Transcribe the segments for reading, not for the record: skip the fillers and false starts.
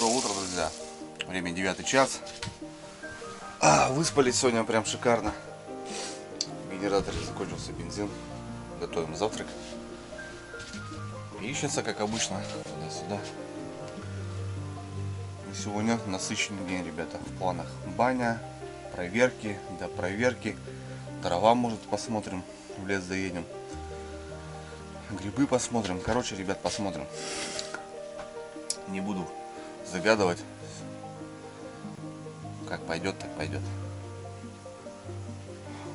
Доброе утро, друзья. Время 9 час. Выспались сегодня прям шикарно. В генераторе закончился бензин. Готовим завтрак. Ищется, как обычно, туда-сюда. И сегодня насыщенный день, ребята. В планах баня, проверки, до проверки. Дрова, может, посмотрим. В лес заедем. Грибы посмотрим. Короче, ребят, посмотрим. Не буду загадывать. Как пойдет, так пойдет.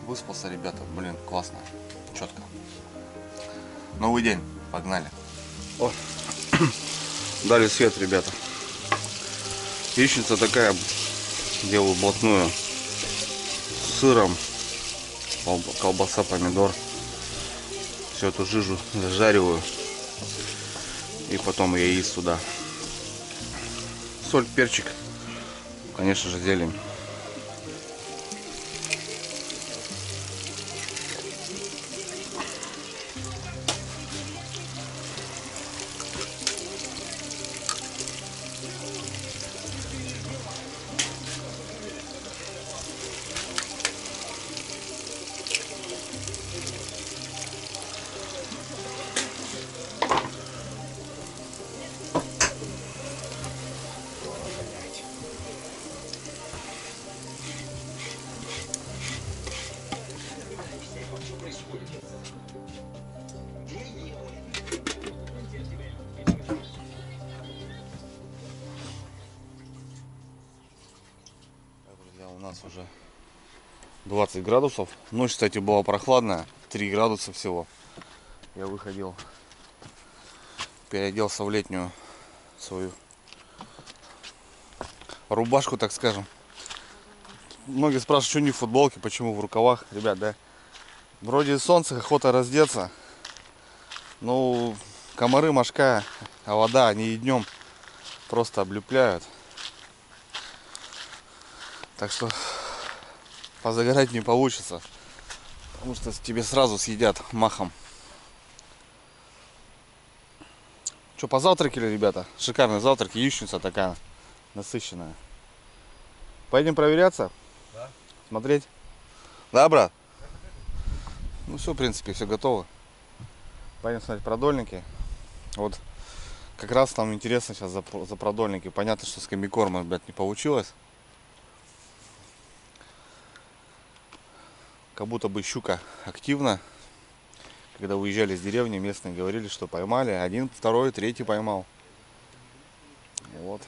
Выспался, ребята. Блин, классно. Четко. Новый день. Погнали. О, дали свет, ребята. Яичница такая. Делаю блатную. С сыром. Колбаса, помидор. Всю эту жижу зажариваю. И потом яиц сюда. Соль, перчик. Конечно же, зелень. У нас уже 20 градусов. Ночь, кстати, была прохладная. 3 градуса всего. Я выходил. Переоделся в летнюю свою рубашку, так скажем. Многие спрашивают, что не в футболке, почему в рукавах. Ребят, да, вроде солнце, охота раздеться. Ну, комары, мошка, а вода, они и днем просто облепляют. Так что позагорать не получится. Потому что тебе сразу съедят махом. Что, позавтракали, ребята? Шикарный завтрак. Яичница такая насыщенная. Поедем проверяться? Да. Смотреть? Да, брат? Ну все, в принципе, все готово. Поедем смотреть продольники. Вот как раз там интересно сейчас за продольники. Понятно, что с комбикормом, ребят, не получилось. Как будто бы щука активна. Когда уезжали с деревни, местные говорили, что поймали. Один, второй, третий поймал. Вот.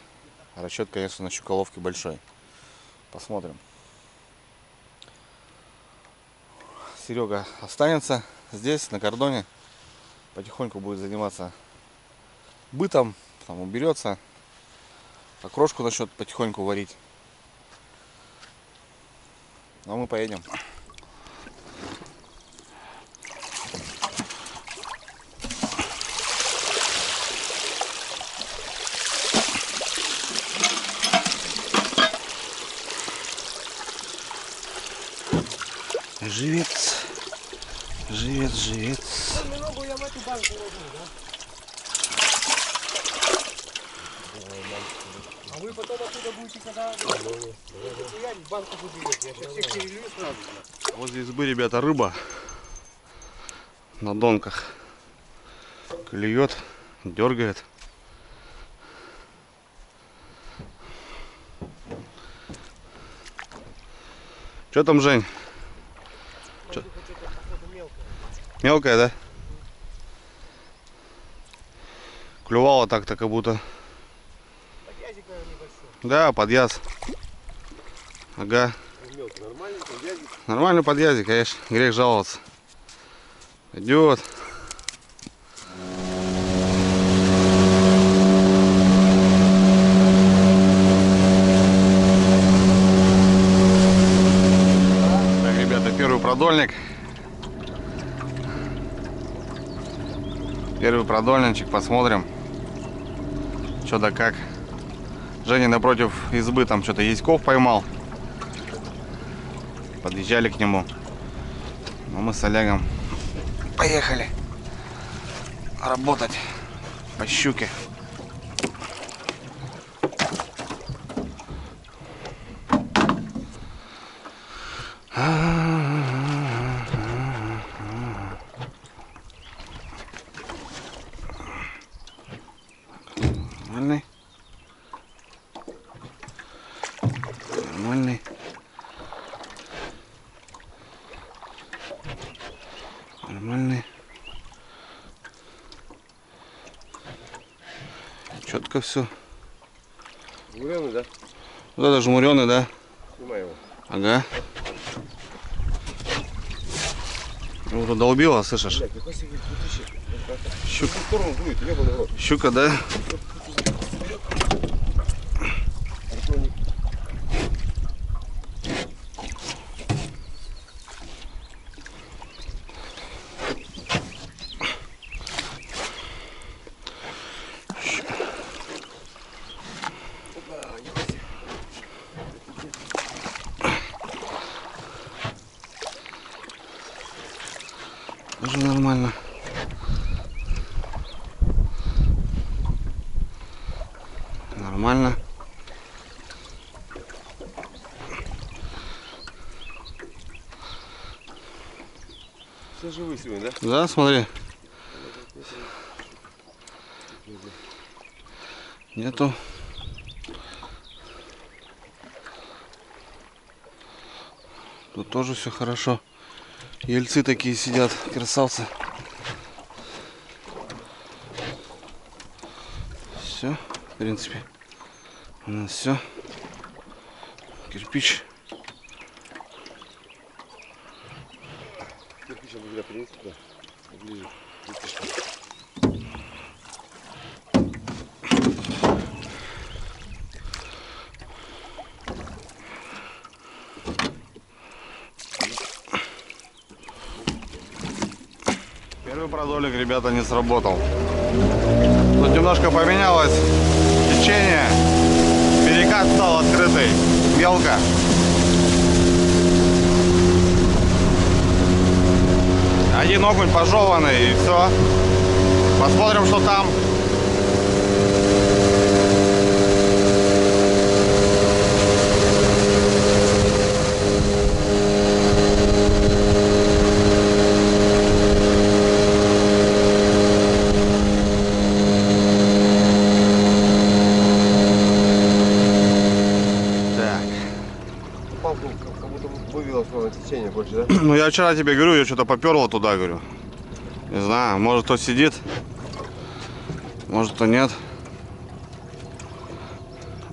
Расчет, конечно, на щуколовке большой. Посмотрим. Серега останется здесь, на кордоне. Потихоньку будет заниматься бытом. Там уберется. Окрошку начнет потихоньку варить. А мы поедем. Живец, живец, живец. Минуту я в эту банку ложу, да? А вы потом оттуда будете, когда банку заберете. Я сейчас всех перелью сразу. Возле избы, ребята, рыба на донках клюет, дергает. Что там, Жень? Чё? Мелкая, да? Клювала так-то как будто. Подъязик, наверное, небольшой. Да, подъяз. Ага. Мелкий, нормальный подъязик. Нормальный подъязик, конечно. Грех жаловаться. Идет. Так, ребята, первый продольник. Первый продольничек, посмотрим, что да как. Женя напротив избы там что-то яськов поймал. Подъезжали к нему. Но мы с Олегом поехали работать по щуке. Нормальный. Нормальный. Четко все. Жмурёный, да? Вот это жмурёный, да? Снимай его. Ага. Вот долбила, слышишь? Блядь, какой себе крутищик. Щука. В сторону дует, ебаный рот. Щука, да? Артоник. Тоже нормально. Нормально. Все живые сегодня, да? Да, смотри. Нету. Тут тоже все хорошо. Ельцы такие сидят, красавцы. Все, в принципе, у нас все. Кирпич. Кирпич надо туда принести, туда. Ближе. Первый продолик, ребята, не сработал. Тут немножко поменялось течение. Перекат стал открытый. Мелко. Один окунь пожеванный и все. Посмотрим, что там. Палку как будто вывела словно течение больше, да? Ну я вчера тебе говорю, я что-то поперло туда, говорю. Не знаю, может кто сидит, может кто нет.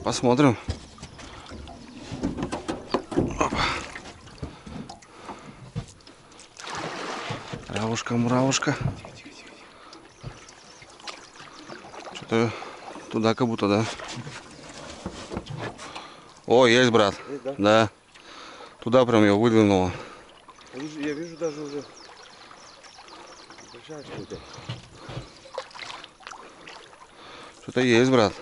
Посмотрим. Опа. Муравушка. Что-то туда как будто, да? О, есть, брат. Есть, да? Да. Туда прям ее выдвинуло. Я вижу даже уже. Большая что-то. Что-то есть, брат.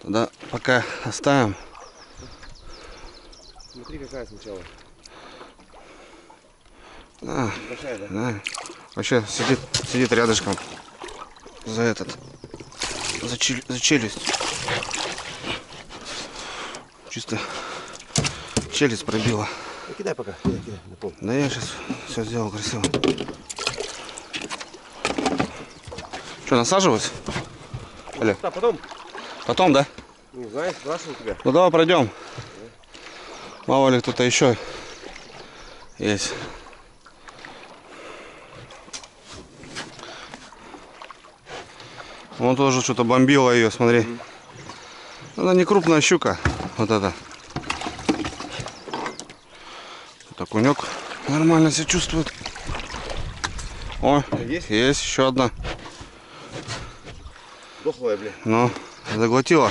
Тогда пока оставим. Смотри, какая сначала. А, Большая, да? да. Вообще сидит рядышком за этот, за челюсть. Чисто челюсть пробила. Ну, кидай пока, кидай, на пол. Да я сейчас все сделал красиво. Что, насаживать? Олег? Да, потом. Потом, да? Не знаю, спрашиваю тебя. Ну давай пройдем. Мало ли кто-то еще есть. Он тоже что-то бомбило ее, смотри. Она не крупная щука. Вот это. Окунек нормально себя чувствует. О, есть еще одна. Дохлая, блин. Ну, заглотила.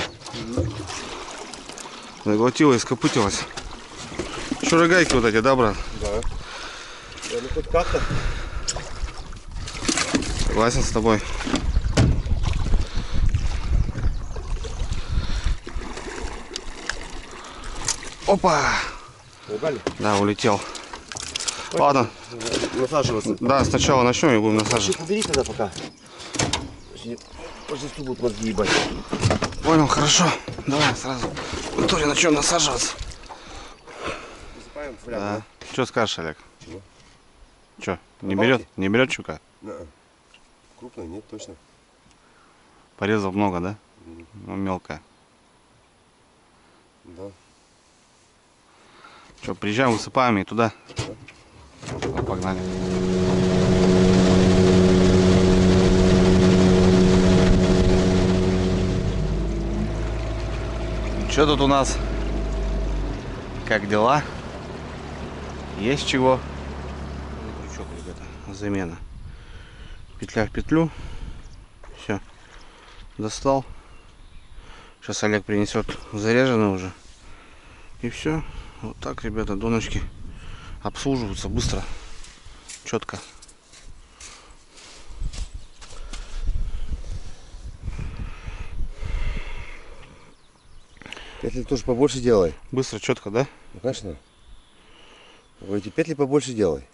Заглотила и скопытилась. Шурыгайки вот эти, да, брат? Да. Да, ну хоть как-то. Согласен с тобой. Опа! Угали? Да, улетел. Ладно. Насаживаться. Да, сначала начнем и будем насаживать. Убери тогда пока. После будут мозги ебать. Понял, хорошо. Давай сразу. В итоге начнем насаживаться. Засыпаем фляг, Да. Что скажешь, Олег? Чего? Че, не Палки? берет? Не берет щука? Да? Крупная, нет, точно. Порезал много, да? Ну, мелкая. Да. Что, приезжаем, высыпаем и туда. Да. Погнали. Что тут у нас? Как дела? Есть чего? Крючок, ребята, замена. Петля в петлю. Все. Достал. Сейчас Олег принесет заряженный уже. И все. Вот так, ребята, доночки обслуживаются быстро, четко. Петли тоже побольше делай. Быстро, четко, да? Ну, конечно. Ой, эти петли побольше делай.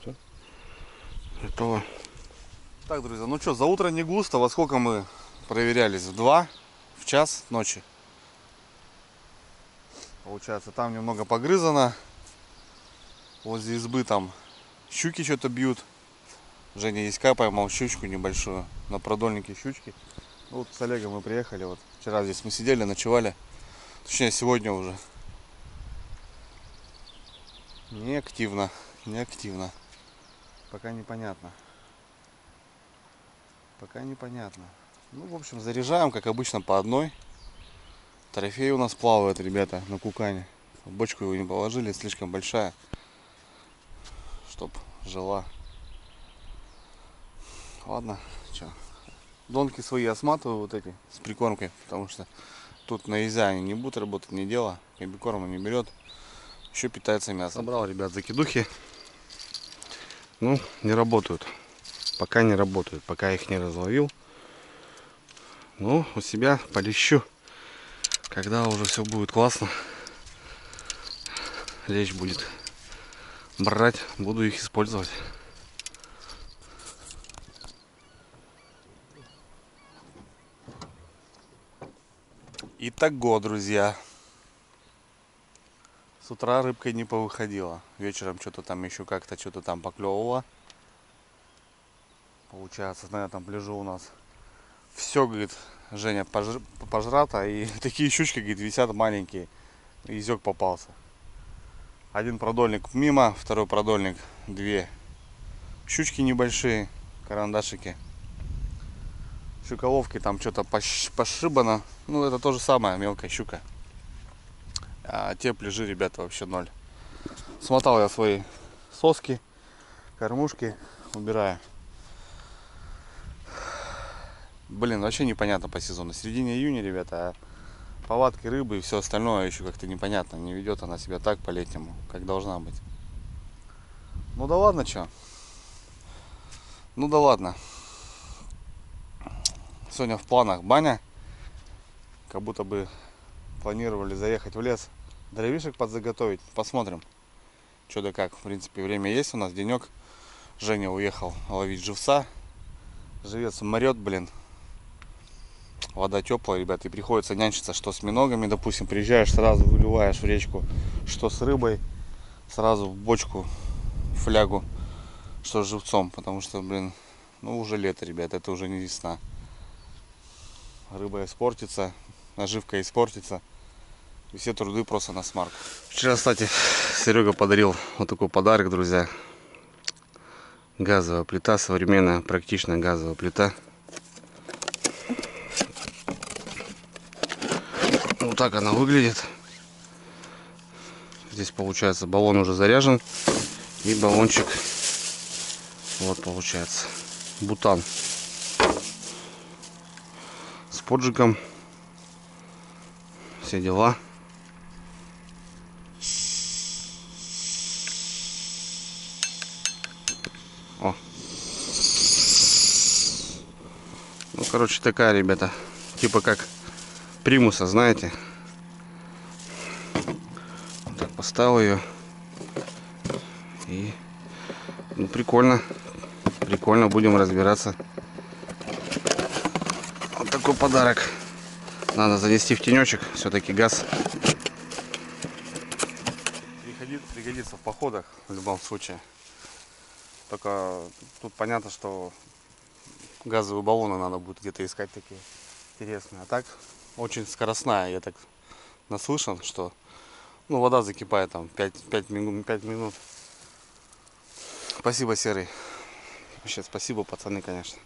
Все. Готово. Так, друзья, ну что, за утро не густо. Во сколько мы проверялись? В 2, в час ночи. Получается, там немного погрызано. Возле избы там щуки что-то бьют. Женя Яська поймал щучку небольшую. На продольнике щучки. Ну, вот с Олегом мы приехали. Вот вчера здесь мы сидели, ночевали. Точнее, сегодня уже. Неактивно. Неактивно. Пока непонятно. Пока непонятно. Ну, в общем, заряжаем, как обычно, по одной. Трофей у нас плавает, ребята, на кукане. В бочку его не положили, слишком большая, чтоб жила. Ладно, что. Донки свои осматриваю, вот эти, с прикормкой, потому что тут на езде они не будут работать, не дело. Комбикорма не берет. Еще питается мясом. Собрал, ребят, закидухи. Ну, не работают. Пока не работают, пока их не разловил. Ну, у себя полещу. Когда уже все будет классно, лещ будет брать, буду их использовать. Итого, друзья, с утра рыбка не повыходила. Вечером что-то там еще как-то что-то там поклевывало. Получается, на этом пляжу у нас все, говорит, Женя, пожрато. И такие щучки, говорит, висят маленькие. Изек попался. Один продольник мимо, второй продольник, 2 щучки небольшие, карандашики. Щукововки там что-то пошибано. Ну, это то же самое, мелкая щука. А те пляжи, ребята, вообще ноль. Смотал я свои соски, кормушки, убираю. Блин, вообще непонятно по сезону. В середине июня, ребята, а повадки рыбы и все остальное еще как-то непонятно. Не ведет она себя так по-летнему, как должна быть. Ну да ладно, что? Ну да ладно. Сегодня в планах баня. Как будто бы планировали заехать в лес, дровишек подзаготовить. Посмотрим, что да как. В принципе, время есть у нас, денек. Женя уехал ловить живца. Живец морет, блин. Вода теплая, ребят, и приходится нянчиться, что с миногами, допустим, приезжаешь, сразу выливаешь в речку, что с рыбой, сразу в бочку, флягу, что с живцом, потому что, блин, ну уже лето, ребят, это уже не весна. Рыба испортится, наживка испортится, и все труды просто на смарку. Вчера, кстати, Серега подарил вот такой подарок, друзья. Газовая плита, современная, практичная газовая плита. Вот так она выглядит. Здесь получается баллон уже заряжен. И баллончик, вот получается, бутан с поджигом. Все дела. О. Ну, короче, такая, ребята, типа как примуса, знаете. Так, поставил ее. И ну, прикольно. Прикольно, будем разбираться. Вот такой подарок. Надо занести в тенечек. Все-таки газ пригодится в походах в любом случае. Только тут понятно, что газовые баллоны надо будет где-то искать такие интересные. А так очень скоростная. Я так наслышан, что ну, вода закипает там 5 минут, 5 минут. Спасибо, Серый. Вообще спасибо, пацаны, конечно.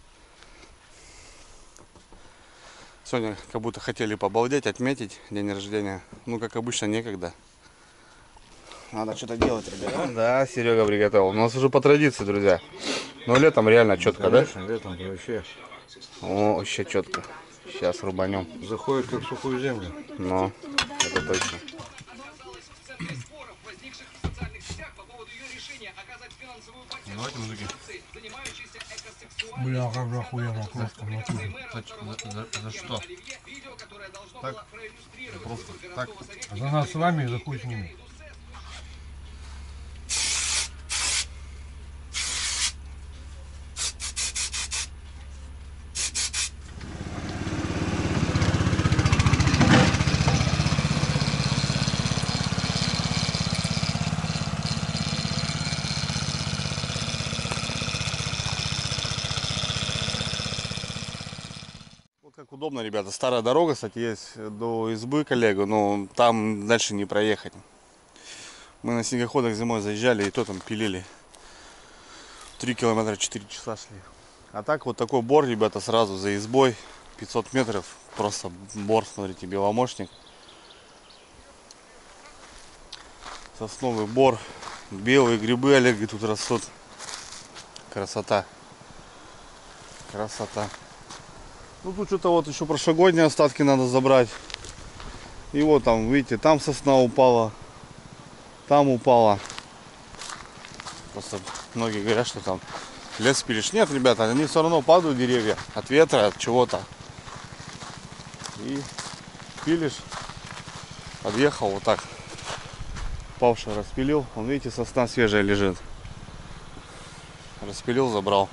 Сегодня как будто хотели побалдеть, отметить день рождения. Ну, как обычно, некогда. Надо что-то делать, ребята. Да, Серега приготовил. У нас уже по традиции, друзья. Но летом реально четко, да? Летом вообще О, вообще четко. Сейчас рубанем. заходит как в сухую землю. Но, это точно. Давайте, мужики. Бля, как же охуенно, просто За что? Так? Просто так? за нас с вами и за хуй с ними. Вот как удобно, ребята. Старая дорога, кстати, есть до избы коллега, но там дальше не проехать. Мы на снегоходах зимой заезжали и то там пилили. 3 километра 4 часа шли. А так вот такой бор, ребята, сразу за избой. 500 метров. Просто бор, смотрите, беломощник. Сосновый бор. Белые грибы, Олег, тут растут. Красота. Красота. Ну тут что-то вот еще прошлогодние остатки надо забрать. И вот там, видите, там сосна упала. Там упала. Просто многие говорят, что там лес пилишь. Нет, ребята, они все равно падают, деревья. От ветра, от чего-то. И пилишь. Подъехал вот так. Павший распилил. Вон, видите, сосна свежая лежит. Распилил, забрал.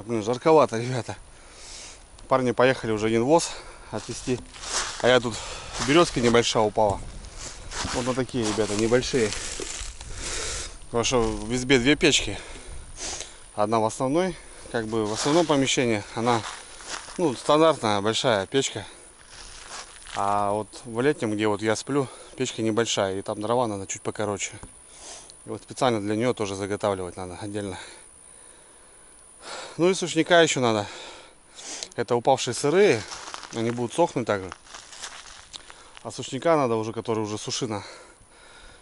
Блин, жарковато, ребята. Парни поехали уже янвоз отвезти. А я тут березка небольшая упала. Вот на такие, ребята, небольшие. Потому что в избе две печки. Одна в основной, как бы в основном помещении. Она, ну, стандартная большая печка. А вот в летнем, где вот я сплю, печка небольшая. И там дрова надо чуть покороче. И вот специально для нее тоже заготавливать надо отдельно. Ну и сушняка еще надо. Это упавшие сырые, они будут сохнуть также. А сушняка надо уже, который уже сушина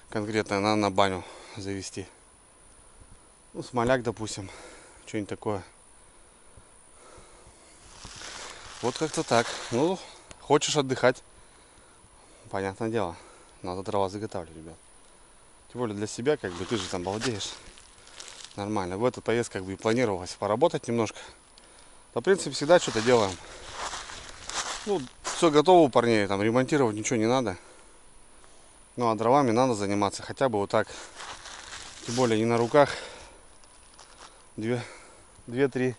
конкретно, надо на баню завести. Ну, смоляк, допустим, что-нибудь такое. Вот как-то так. Ну, хочешь отдыхать, понятное дело, надо дрова заготавливать, ребят. Тем более для себя, как бы, ты же там балдеешь. Нормально. В эту поездку как бы и планировалось поработать немножко. Да, в принципе, всегда что-то делаем. Ну, все готово у парней, там ремонтировать ничего не надо. Ну, а дровами надо заниматься хотя бы вот так. Тем более не на руках. 2-3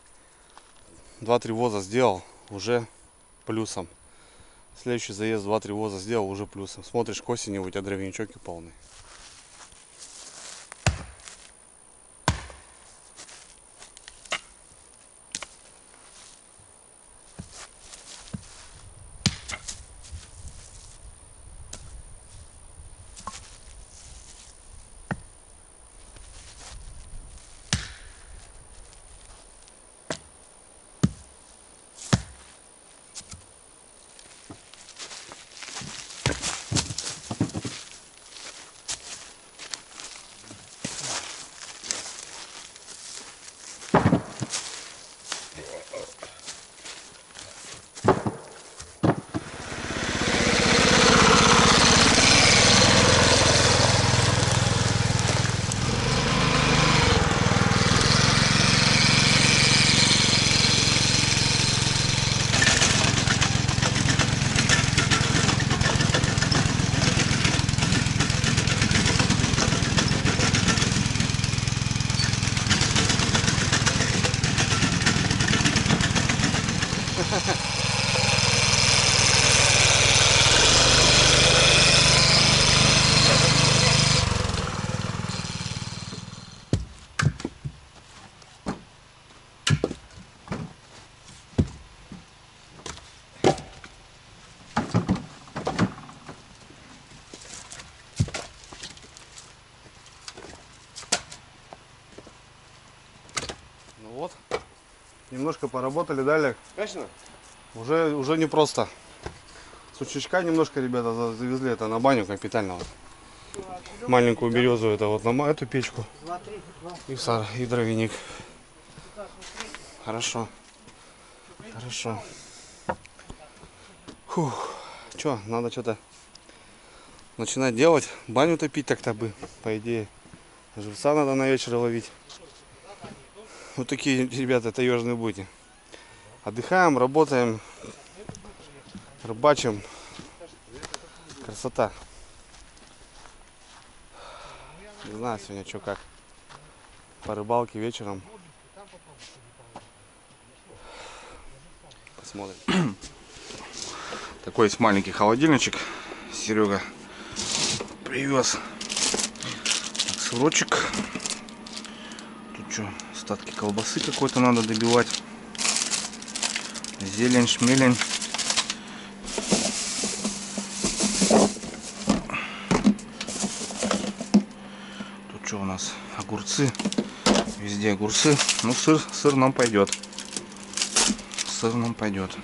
воза сделал, уже плюсом. Следующий заезд 2-3 воза сделал, уже плюсом. Смотришь к осени, у тебя дровяничок и полный. Ну вот, немножко поработали, да, Олег? Конечно. Уже непросто. Сучечка немножко, ребята, завезли это на баню капитально. Вот. Маленькую березу, это вот на эту печку. И дровяник. Хорошо. Хорошо. Фух. Че, надо что-то начинать делать. Баню топить так-то бы, по идее. Живца надо на вечер ловить. Вот такие, ребята, таежные будни. Отдыхаем, работаем, рыбачим. Красота. Не знаю сегодня что как. По рыбалке вечером. Посмотрим. Такой есть маленький холодильничек. Серега привез. Так, сырочек. Тут что, остатки колбасы какой-то надо добивать. Зелень, шмелень. Тут что у нас? Огурцы. Везде огурцы. Ну, сыр нам пойдет. Сыр нам пойдет.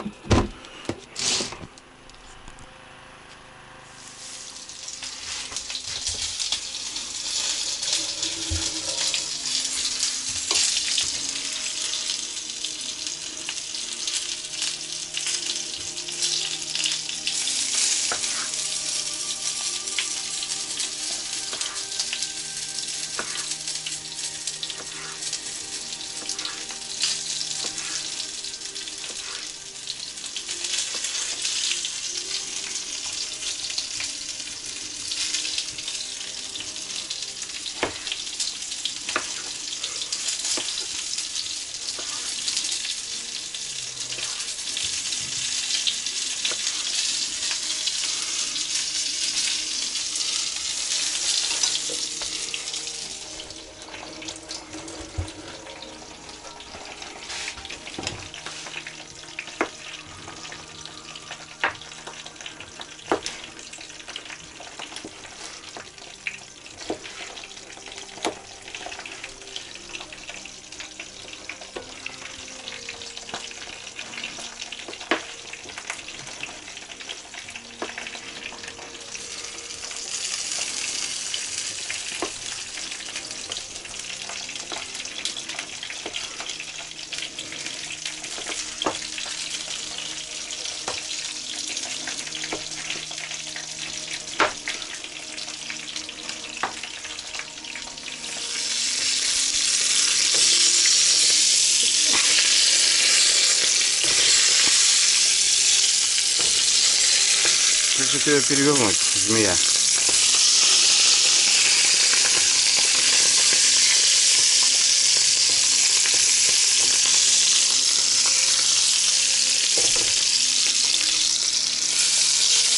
Как же тебя перевернуть, змея?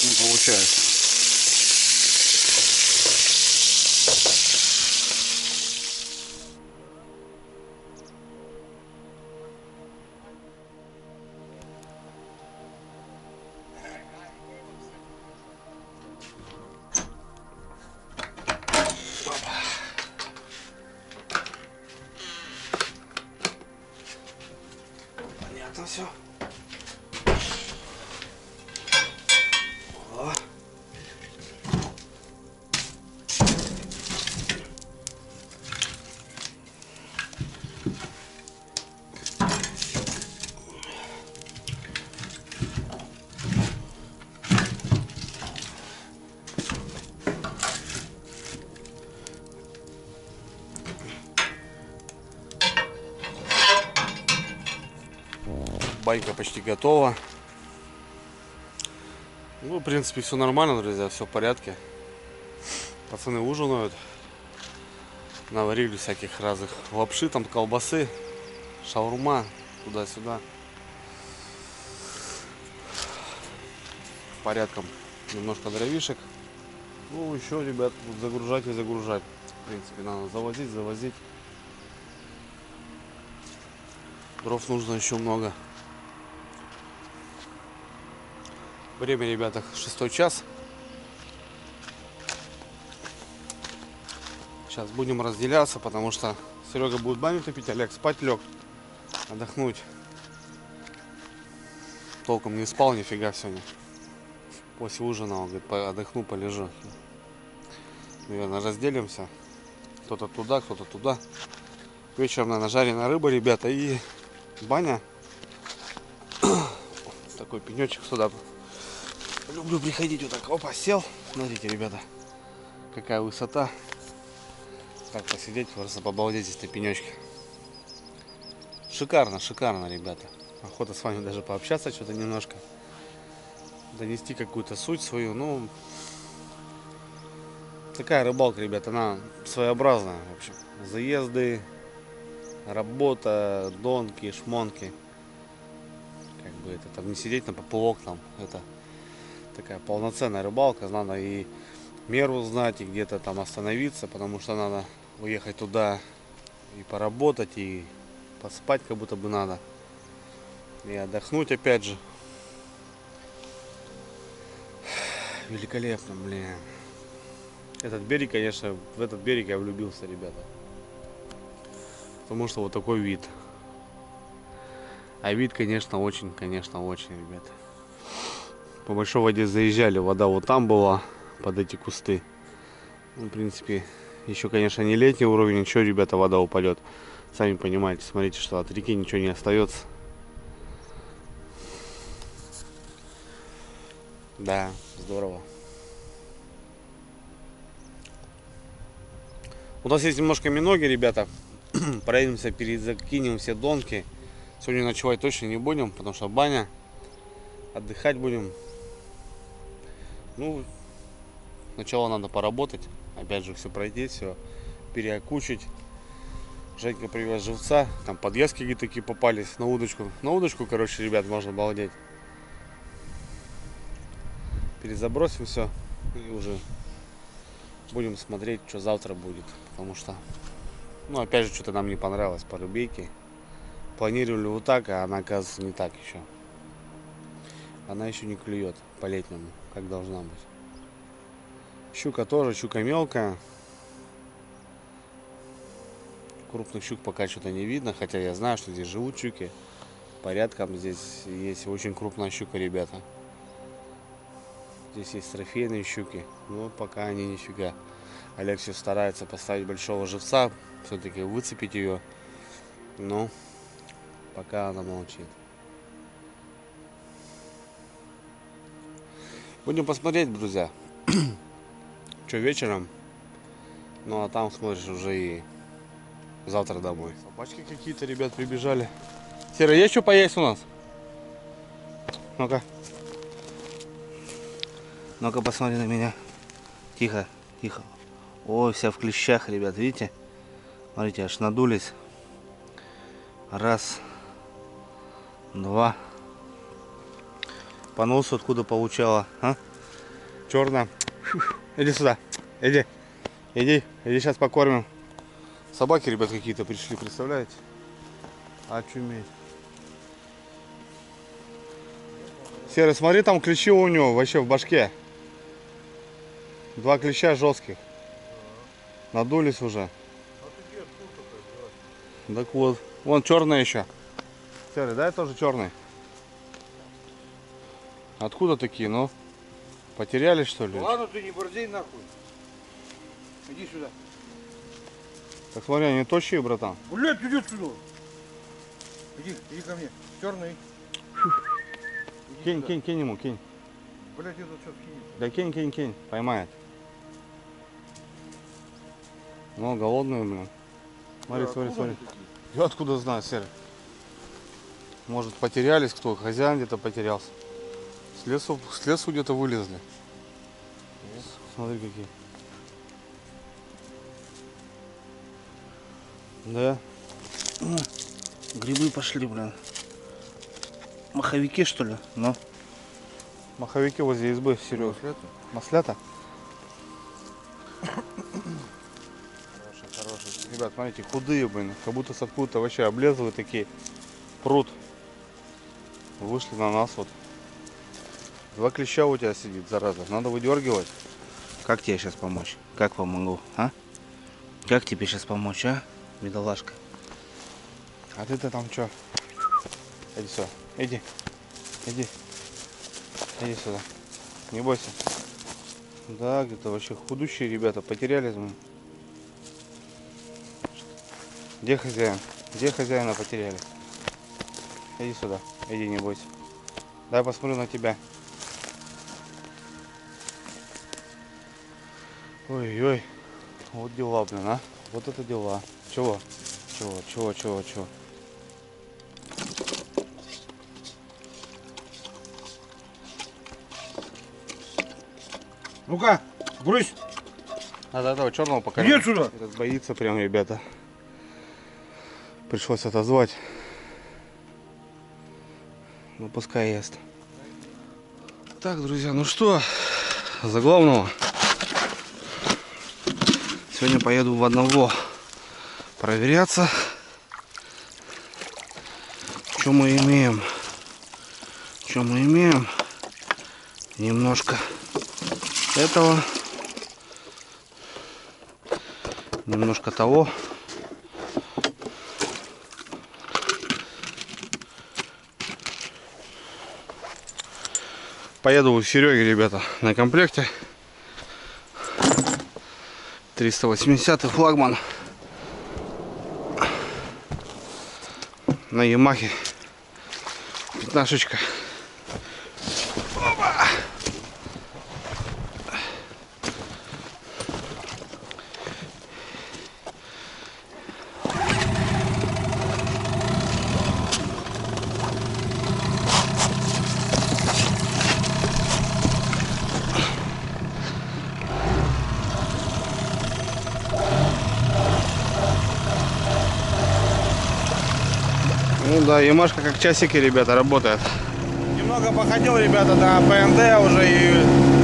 Не получается. Понятно все. Банька почти готова. Ну, в принципе, все нормально, друзья, все в порядке. Пацаны ужинают. Наварили всяких разных лапши, там колбасы, шаурма, туда-сюда. порядком немножко дровишек. Ну, еще, ребят, тут загружать и загружать. В принципе, надо завозить. Дров нужно еще много. Время, ребята, 6 час. Сейчас будем разделяться, потому что Серега будет баню топить, Олег спать лег, отдохнуть. Толком не спал нифига сегодня. После ужина он говорит, отдохну, полежу. Наверное, разделимся. Кто-то туда, кто-то туда. Вечером, наверное, жареная рыба, ребята, и баня. Такой пенечек сюда. Люблю приходить вот так. Опа, сел. Смотрите, ребята, какая высота. Так посидеть, просто побалдеть здесь на пенечке. Шикарно, шикарно, ребята. Охота с вами даже пообщаться что-то немножко. Донести какую-то суть свою. Ну, такая рыбалка, ребята, она своеобразная, в общем. Заезды, работа, донки, шмонки. Как бы это там не сидеть на поплавок там. Это такая полноценная рыбалка. Надо и меру знать, и где-то там остановиться, потому что надо уехать туда и поработать, и поспать как будто бы надо. И отдохнуть опять же. Великолепно, блин. Этот берег, конечно, в этот берег я влюбился, ребята. Потому что вот такой вид. А вид, конечно, очень, ребята. По большой воде заезжали, вода вот там была, под эти кусты. Ну, в принципе, еще, конечно, не летний уровень, ничего, ребята, вода упадет. Сами понимаете, смотрите, что от реки ничего не остается. Да, здорово. У нас есть немножко миноги, ребята. Проедемся, закинем все донки. Сегодня ночевать точно не будем, потому что баня. Отдыхать будем. Ну, сначала надо поработать. Опять же, все пройти, все переокучить. Женька привез живца. Там подвески какие-то такие попались на удочку. На удочку, короче, ребят, можно балдеть. Перезабросим все и уже будем смотреть, что завтра будет. Потому что, ну, опять же, что-то нам не понравилось по рыбейке. Планировали вот так, а она, оказывается, не так еще. Она еще не клюет по-летнему, как должна быть. Щука тоже, щука мелкая. Крупных щук пока что-то не видно, хотя я знаю, что здесь живут щуки. Порядком здесь есть очень крупная щука, ребята. Здесь есть трофейные щуки, но пока они нифига. Олег все старается поставить большого живца, все-таки выцепить ее, но пока она молчит. Будем посмотреть, друзья, что вечером. Ну а там смотришь уже и завтра домой. Собачки какие-то, ребят, прибежали. Серый, есть что поесть у нас? Ну-ка. Ну-ка, посмотри на меня. Тихо, тихо. Ой, вся в клещах, ребят, видите? Смотрите, аж надулись. Раз. Два. По носу откуда получала, а? Черная. Иди сюда. Иди. Иди сейчас покормим. Собаки, ребят, какие-то пришли, представляете? Очуметь. Серый, смотри, там клещи у него вообще в башке. 2 клеща жестких. Надулись уже. Так вот. Вон черный еще. Серый, дай тоже черный. Откуда такие, ну? Потерялись, что ли? Ладно, ты не борзей нахуй. Иди сюда. Так смотри, они тощие, братан. Блядь, иди сюда. Иди ко мне. Черный. Кинь ему, кинь. Блядь, это что кинет? Да кинь. Поймает. Ну, голодные, блин. Смотри, смотри. Я откуда знаю, Серый? Может, потерялись кто? Хозяин где-то потерялся. С лесу где-то вылезли. Смотри, какие. Да. Грибы пошли, блин. Маховики, что ли? Ну. Маховики возле избы, Серега. Маслята? Хорошие. Ребят, смотрите, худые, блин. Как будто с откуда-то вообще облезлые такие. Пруд. Вышли на нас вот. 2 клеща у тебя сидит, зараза. Надо выдергивать. Как тебе сейчас помочь? Как помогу, а? Как тебе сейчас помочь, а? Бедолашка. А ты-то там что? Иди сюда. Иди. Иди. Иди сюда. Не бойся. Да, где-то вообще худущие ребята потерялись. Где хозяин? Где хозяина потеряли? Иди сюда. Иди, не бойся. Дай посмотрю на тебя. Ой-ой. Вот дела, блин, а. Вот это дела. Чего? Чего? Ну-ка, брысь! Надо этого черного пока. Иди отсюда! Этот боится прям, ребята. Пришлось отозвать. Ну пускай ест. Так, друзья, ну что, за главного. Сегодня поеду в одного проверяться. Что мы имеем? Немножко этого. Немножко того. Поеду у Сереги, ребята, на комплекте. 380-й флагман. На Ямахе. Пятнашечка. Опа! Ну да, Ямашка как часики, ребята, работает. Немного походил, ребята, на ПНД уже, и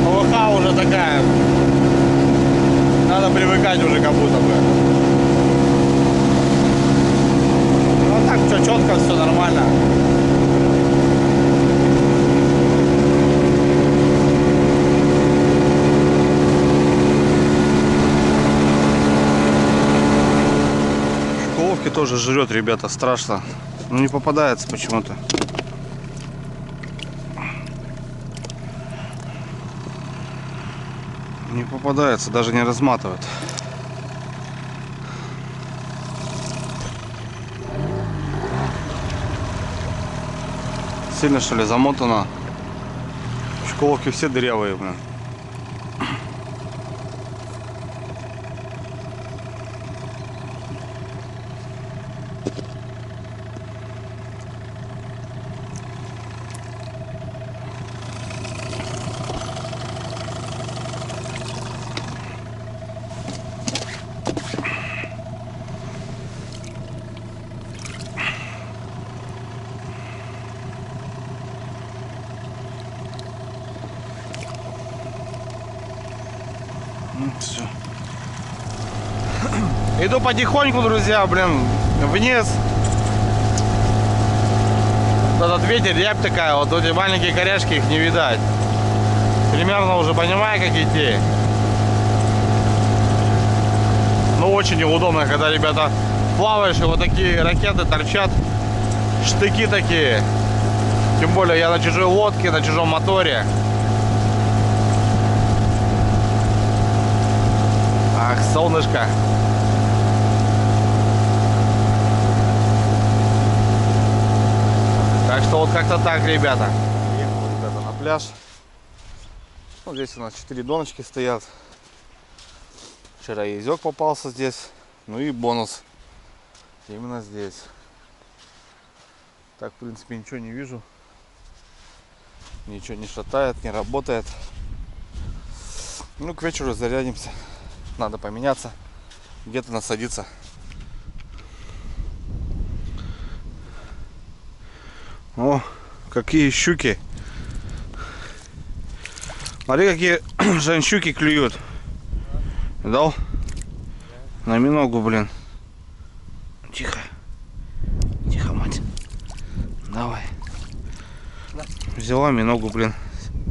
ОВХ уже такая. Надо привыкать уже как будто бы. Ну так, все четко, все нормально. Школовки тоже жрет, ребята, страшно. Ну не попадается почему-то. Не попадается, даже не разматывает. Сильно что ли замотано? Школовки все дырявые, блин. Все. Иду потихоньку, друзья, блин, вниз. Вот этот ветер, рябь такая, вот эти маленькие коряшки, их не видать. Примерно уже понимаю, как идти. Но очень неудобно, когда, ребята, плаваешь, и вот такие ракеты торчат, штыки такие. Тем более я на чужой лодке, на чужом моторе. Ах, солнышко. Так что вот как-то так, ребята. Приехал, ребята, на пляж. Вот здесь у нас 4 доночки стоят. Вчера езек попался здесь. Ну и бонус. Именно здесь. Так, в принципе, ничего не вижу. Ничего не шатает, не работает. Ну, к вечеру зарядимся. Надо поменяться, где-то насадиться. О, какие щуки. Смотри, какие женщуки клюют. Видал? На миногу, блин. Тихо. Тихо, мать. Давай. Взяла миногу, блин.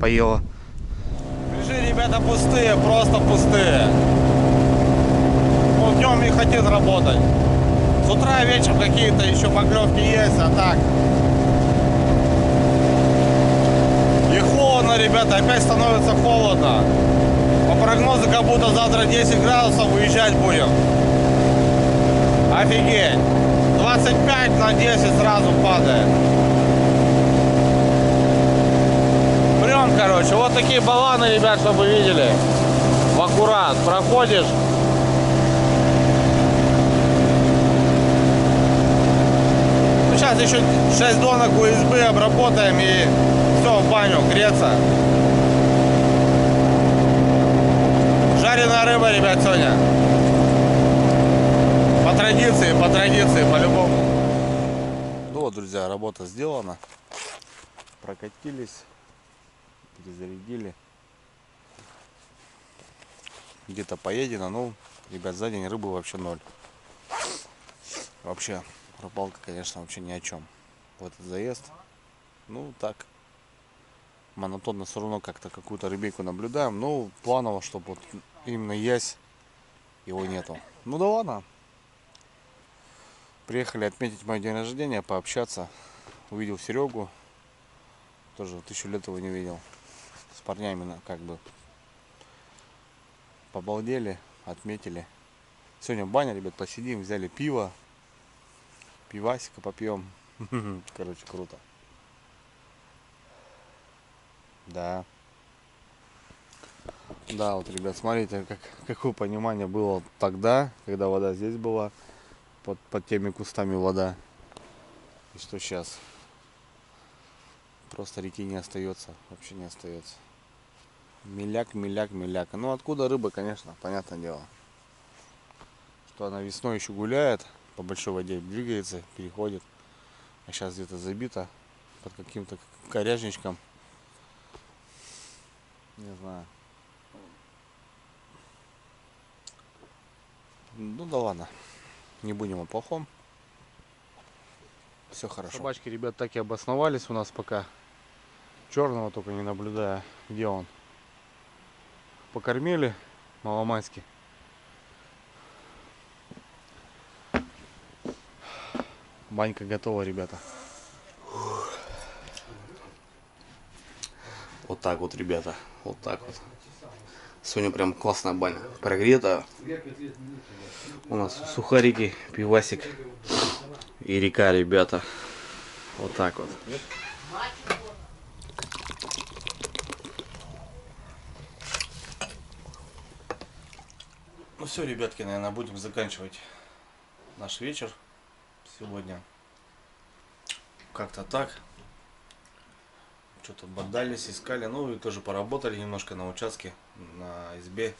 Поела. Пляжи, ребята, пустые, просто пустые. Он днем не хотит работать. С утра вечером какие-то еще поклевки есть, а так. И холодно, ребята, опять становится холодно. По прогнозу, как будто завтра 10 градусов, уезжать будем. Офигеть. 25 на 10 сразу падает. Прям, короче, вот такие баллоны, ребят, чтобы вы видели. В аккурат проходишь. Ну, сейчас еще 6 донок УСБ обработаем и все, в баню греться. Жареная рыба, ребят, сегодня. По традиции, по-любому. Ну вот, друзья, работа сделана. Прокатились, перезарядили. Где-то поедено, ну, ребят, за день рыбы вообще ноль. Вообще, рыбалка, конечно, вообще ни о чем. В этот заезд, ну, так, монотонно все равно как-то какую-то рыбейку наблюдаем. Ну, планово, чтобы вот именно есть, его нету. Ну да ладно. Приехали отметить мой день рождения, пообщаться. Увидел Серегу. Тоже 1000 лет его не видел. С парнями как бы побалдели, отметили. Сегодня баня, ребят, посидим, взяли пиво. Пивасика попьем. Короче, круто. Да. Да, вот, ребят, смотрите, какое понимание было тогда, когда вода здесь была. Под теми кустами вода. И что сейчас? Просто реки не остается. Вообще не остается. Миляк. Ну откуда рыба, конечно, понятное дело. Что она весной еще гуляет, по большой воде двигается, переходит. А сейчас где-то забита под каким-то коряжничком. Не знаю. Ну да ладно. Не будем о плохом. Все хорошо. Собачки, ребят, так и обосновались у нас пока. Черного только не наблюдая. Где он? Покормили маломайски. Банька готова, ребята. Вот так вот, ребята. Вот так вот. Сегодня прям классная баня. Прогрета. У нас сухарики, пивасик и река, ребята. Вот так вот. Ну все, ребятки, наверное, будем заканчивать наш вечер сегодня. Как-то так. Что-то бодались, искали. Ну и тоже поработали немножко на участке, на избе.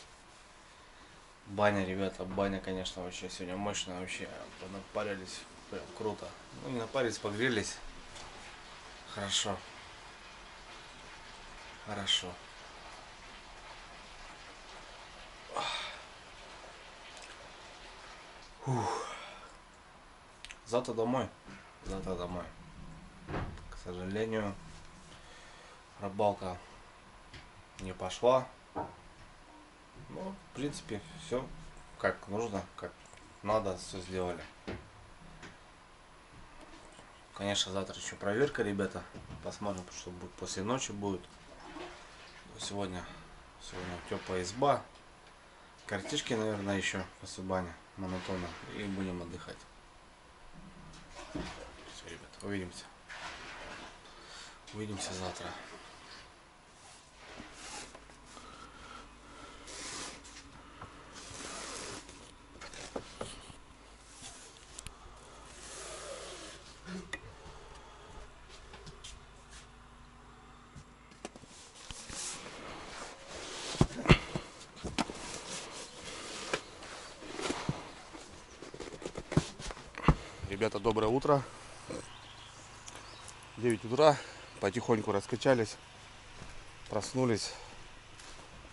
Баня, ребята, баня, конечно, вообще сегодня мощная, вообще напарились, прям круто. Ну не напарились, погрелись. Хорошо. Хорошо. Фух. Завтра домой. Завтра домой. К сожалению, рыбалка не пошла. Ну, в принципе, все как нужно, как надо, все сделали. Конечно, завтра еще проверка, ребята. Посмотрим, что будет после ночи будет. Сегодня теплая изба. Картишки, наверное, еще после бани монотонно. И будем отдыхать. Все, ребята, увидимся. Увидимся завтра. Ребята, доброе утро. 9 утра. Потихоньку раскачались. Проснулись.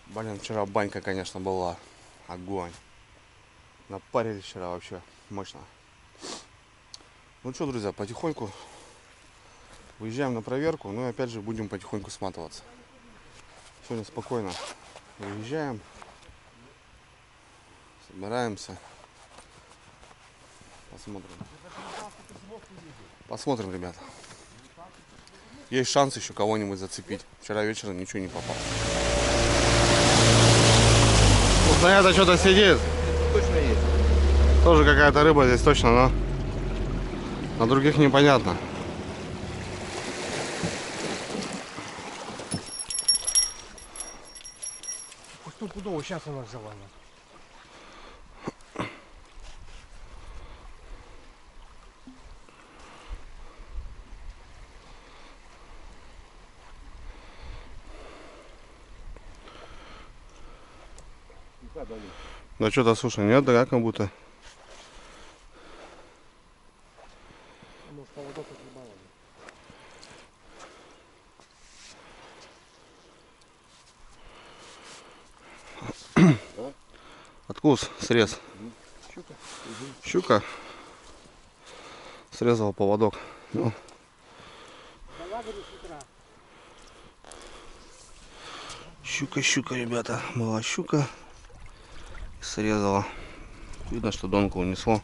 Блин, вчера банька, конечно, была огонь. Напарили вчера вообще мощно. Ну что, друзья, потихоньку выезжаем на проверку. Ну и опять же будем потихоньку сматываться. Сегодня спокойно выезжаем. Собираемся. Посмотрим. Посмотрим, ребята. Есть шанс еще кого-нибудь зацепить. Вчера вечером ничего не попало. Вот на это что-то сидит. Точно есть. Тоже какая-то рыба здесь точно, но на других непонятно. Стопудово сейчас она взяла. Да что-то, слушай, нет, да как будто. Может, поводок отъебала. Откус, срез. Щука. Щука. Срезал поводок. Ну, Дала, говорю, с утра. щука, ребята. Была щука. Срезала. Видно, что донку унесло.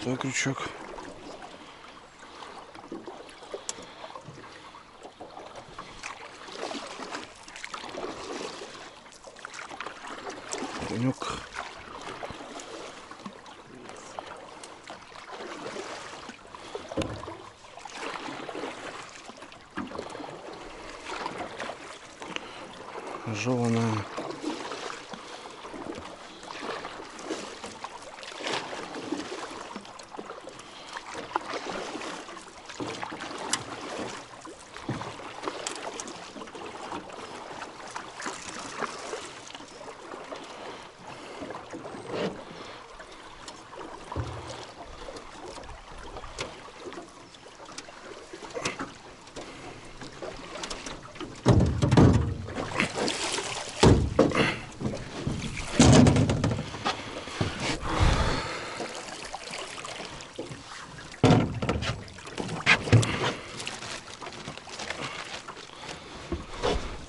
Стой, крючок. Конек. Жеваная.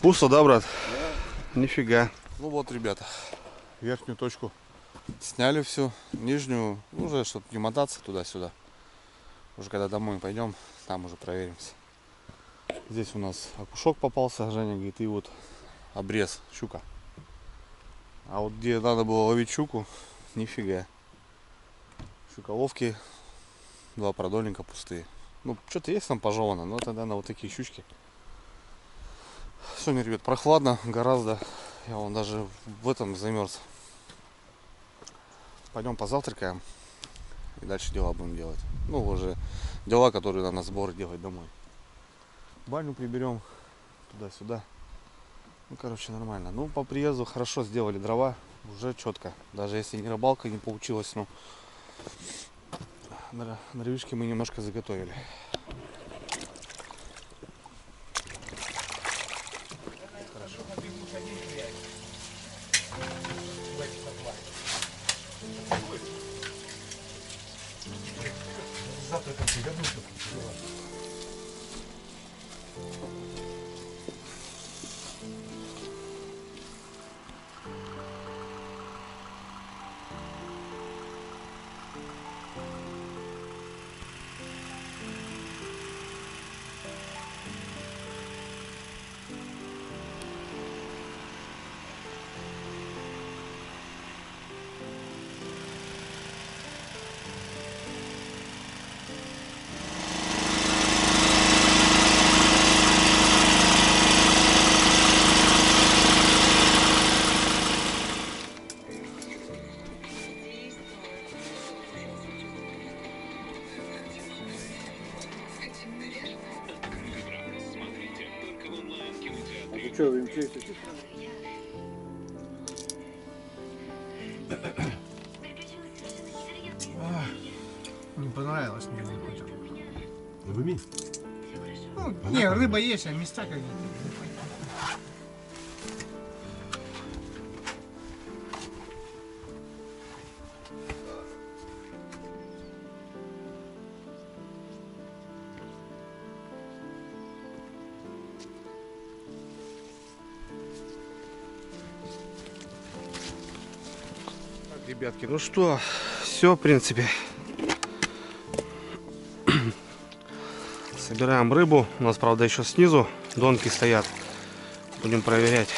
Пусто, да, брат? Да. Нифига. Ну вот, ребята, верхнюю точку сняли всю, нижнюю уже, чтобы не мотаться туда-сюда. Уже когда домой пойдем, там уже проверимся. Здесь у нас окушок попался, Женя говорит, и вот обрез, щука. А вот где надо было ловить щуку, нифига. Щукововки, 2 продольника пустые. Ну, что-то есть там пожевано, но тогда на вот такие щучки. Сегодня, ребят, прохладно гораздо. Я вон даже в этом замерз. Пойдем позавтракаем. И дальше дела будем делать. Ну, уже дела, которые надо сборы делать домой. Баню приберем туда-сюда. Ну, короче, нормально. Ну, по приезду хорошо сделали дрова. Уже четко. Даже если не рыбалка не получилась, ну, дровишки мы немножко заготовили. Завтра там пригодится. что, МЧС? Не понравилось мне, не хотел. Рыбами? Ну, не, рыба есть, а места какие-то. Ребятки, ну что, все, в принципе. Собираем рыбу. У нас, правда, еще снизу донки стоят. Будем проверять.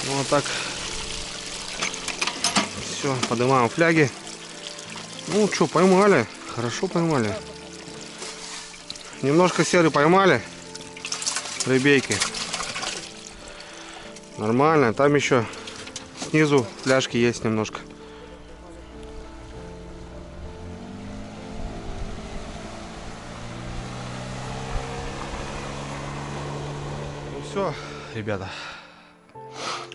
Ну, вот так. Все, поднимаем фляги. Ну что, поймали. Хорошо поймали. Немножко серы поймали. Рыбейки. Нормально, там еще снизу фляжки есть немножко. Ну все, ребята.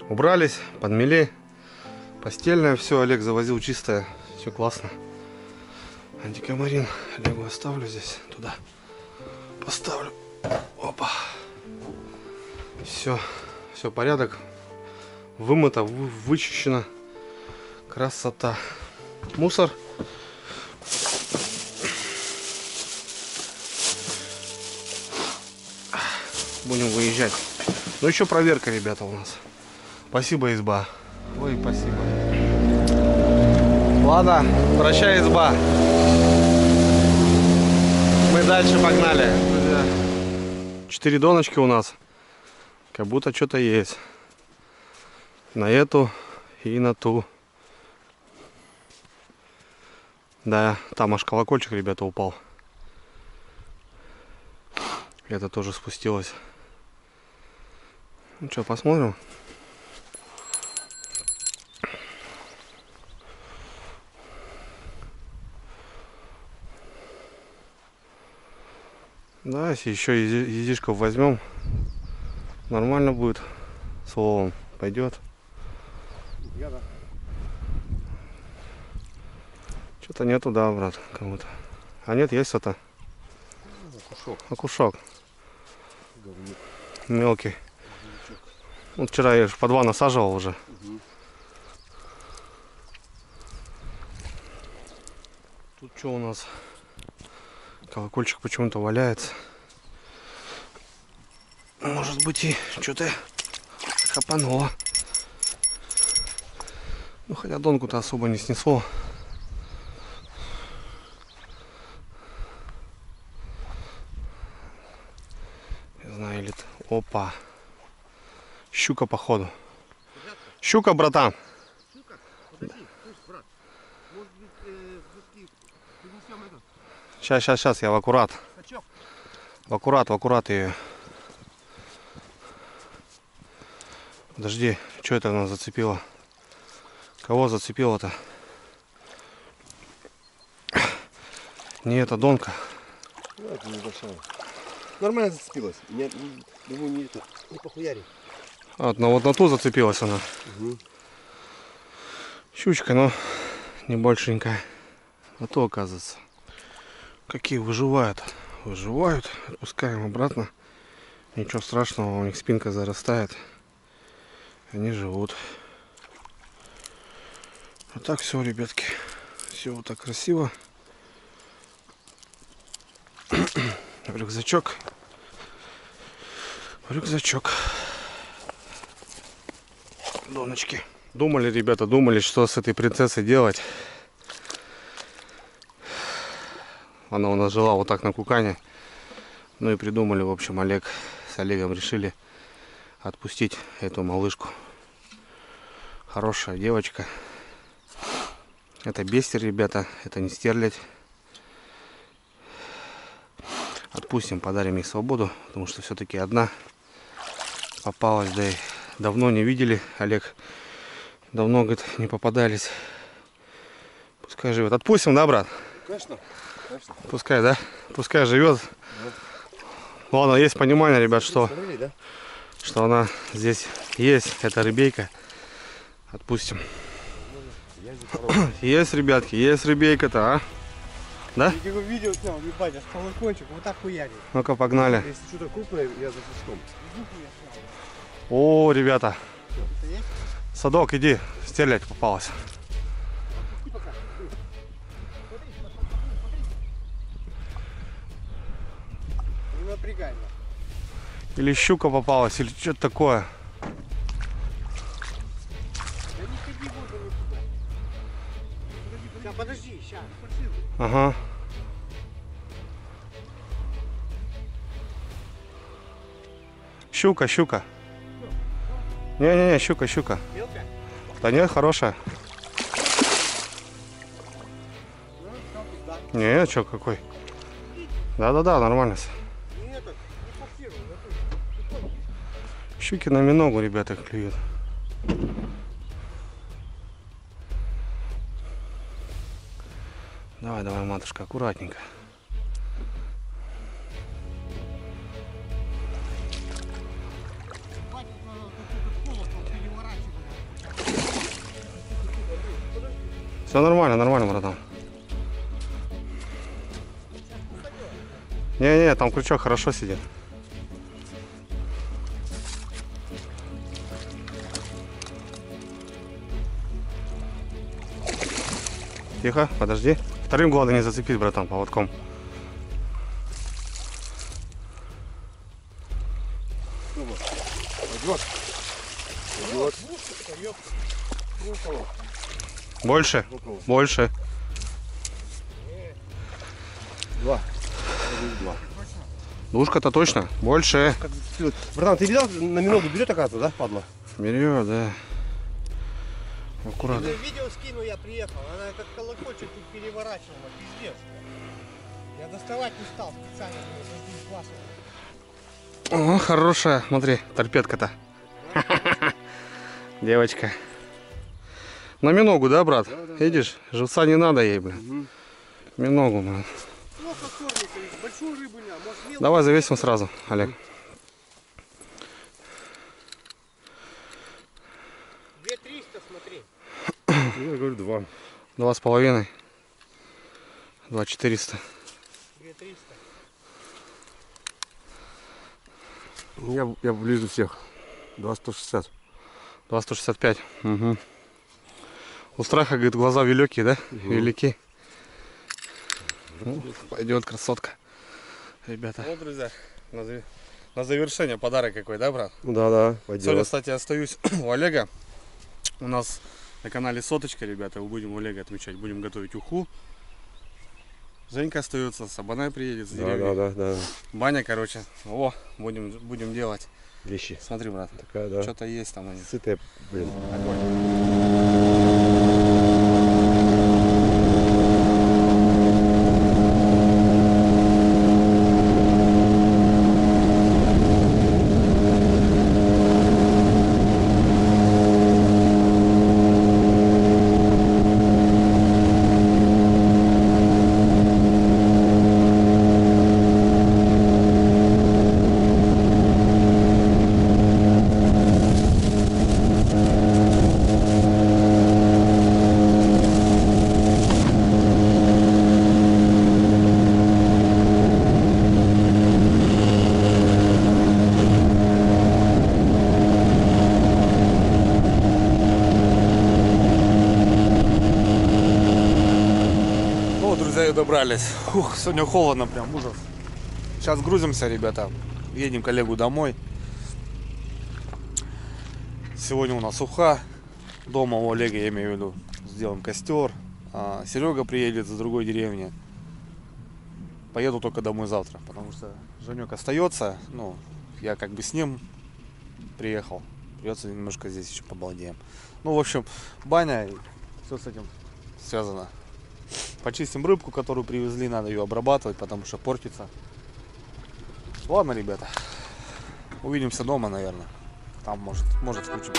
Убрались, подмели. Постельное все, Олег завозил чистое. Все классно. Антикомарин Олегу оставлю здесь, туда. Поставлю. Опа. Все. Все, порядок. Вымыто, вычищено. Красота. Мусор. Будем выезжать. Ну еще проверка, ребята, у нас. Спасибо, изба. Ой, спасибо. Ладно, прощай, изба. Мы дальше погнали. 4 доночки у нас. Как будто что-то есть. На эту и на ту. Да, там аж колокольчик, ребята, упал. Это тоже спустилось. Ну что, посмотрим. Да, если еще язычков возьмем, нормально будет. Словом пойдет. Что-то нету, да, брат, кому-то. А нет, есть это. Окушок. Мелкий. Вот вчера я по 2 насаживал уже. Тут что у нас? Колокольчик почему-то валяется. Может быть и что-то хапануло. Ну хотя донку-то особо не снесло. Не знаю, или... Опа. Щука, походу. Щука, братан. Щука? Подожди, слышь, брат. Может быть, принесем этот Сейчас, я в аккурат. сачок? В аккурат ее. Подожди, что это она зацепила? Кого зацепило-то? Не, это донка. Ну, это небольшая. Нормально зацепилась. Думаю, не похуяри. Вот на ту зацепилась она. Угу. Щучка, но не большенькая. А то, оказывается. Какие выживают. Выживают. Отпускаем обратно. Ничего страшного, у них спинка зарастает. Они живут. А так все, ребятки. Все вот так красиво. Рюкзачок. Доночки. Думали, ребята, что с этой принцессой делать. Она у нас жила вот так на кукане. Ну и придумали, в общем, с Олегом решили отпустить эту малышку. Хорошая девочка. Это бестер, ребята, это не стерлядь. Отпустим, подарим ей свободу, потому что все-таки одна попалась, да и давно не видели. Олег давно, говорит, не попадались. Пускай живет. Отпустим, да, брат? Конечно. Пускай, да? Пускай живет. Ладно, есть понимание, ребят, что Смотрели, да? она здесь есть, эта рыбейка. Отпустим. Есть, ребятки, есть рыбейка-то, а? Да? Я его видео снял, ебать, аж колокольчик, вот так хуярит. Ну-ка, погнали. Если что-то крупное, я за флажком. О, ребята. Это есть? Садок, иди, стерлядь попалась. Не напрягай. Или щука попалась, или что-то такое. Да не ходи в воду никуда. Сейчас, подожди, сейчас. Ага. Щука, щука. Не-не-не, щука, щука. Мелкая? Да нет, хорошая. Не, чё, какой? Да-да-да, нормально. Не этот, не фоксируй, Щуки на миногу, ребята, клюют. Давай, давай, матушка, аккуратненько. Все нормально, нормально, братан. Не-не, там крючок хорошо сидит. Тихо, подожди. Вторым главное не зацепить, братан, поводком. Больше? Больше. Два. Душка-то точно? Больше. Братан, ты видел, на минуту берет, оказывается, да, падла? Берет, да. Аккуратно. Видео скину, я приехал, она как колокольчик тут переворачивала, пиздец. Я доставать не стал специально, О, хорошая, смотри, торпедка-то. Девочка. На миногу, да, брат? Видишь, живца не надо ей, блин. Миногу, блин. Плохо кормит, большую рыбу не, может мелкую. Давай завесим сразу, Олег. 2300, смотри. Я говорю, два. 2,5. 2,400. 2300. Я ближе всех. 2,160. 2,165. Угу. У страха, говорит, глаза великие, да? Велики. Ну, пойдет красотка. Ребята. Вот, друзья, на завершение подарок какой, да, брат? Да, Сегодня, пойдет. кстати, остаюсь у Олега. У нас на канале Соточка, ребята. Мы будем у Олега отмечать. Будем готовить уху. Женька остается, Сабанай приедет с деревни. Да. Баня, короче. О, будем делать. Вещи. Смотри, брат. Такая, да. Что-то есть там. Они. Сытая, блин. Добрались. Фух, сегодня холодно, прям ужас. Сейчас грузимся, ребята. Едем к Олегу домой. Сегодня у нас уха. Дома у Олега, я имею в виду, сделаем костер. Серега приедет из другой деревни. Поеду только домой завтра, потому что Женек остается. Ну, я как бы с ним приехал. Придется немножко здесь еще побалдеем. Ну, в общем, баня, все с этим связано. Почистим рыбку, которую привезли, надо ее обрабатывать, потому что портится. Ладно, ребята, увидимся дома, наверное. Там может включим.